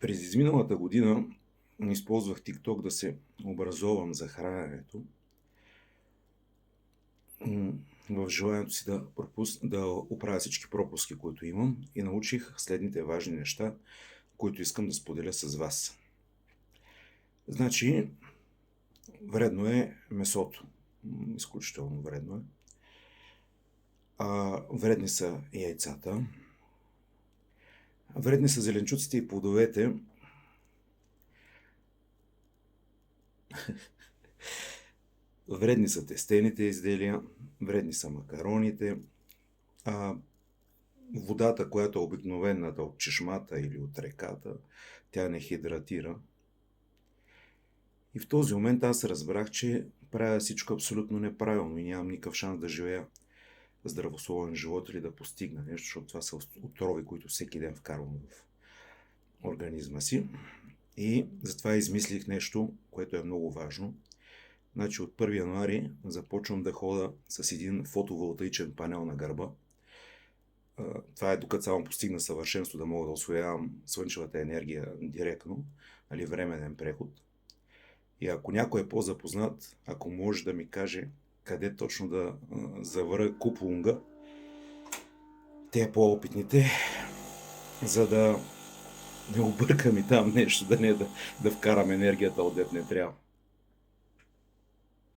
През изминалата година използвах TikTok да се образовам за храненето, в желанието си да оправя всички пропуски, които имам, и научих следните важни неща, които искам да споделя с вас. Значи, вредно е месото. Изключително вредно е. Вредни са яйцата. Вредни са зеленчуците и плодовете. Вредни са тестените изделия, вредни са макароните, водата, която е обикновената от чешмата или от реката, тя не хидратира. И в този момент аз разбрах, че правя всичко абсолютно неправилно и нямам никакъв шанс да живея здравословен живот или да постигна нещо, защото това са отрови, които всеки ден вкарвам в организма си. И затова измислих нещо, което е много важно. Значи от 1 януари започвам да хода с един фотоволтаичен панел на гърба. Това е докато само постигна съвършенство, да мога да усвоявам слънчевата енергия директно, временен преход. И ако някой е по-запознат, ако може да ми каже къде точно да завъря куплунга, те по-опитните, за да не объркам и там нещо, да вкарам енергията отдет не трябва.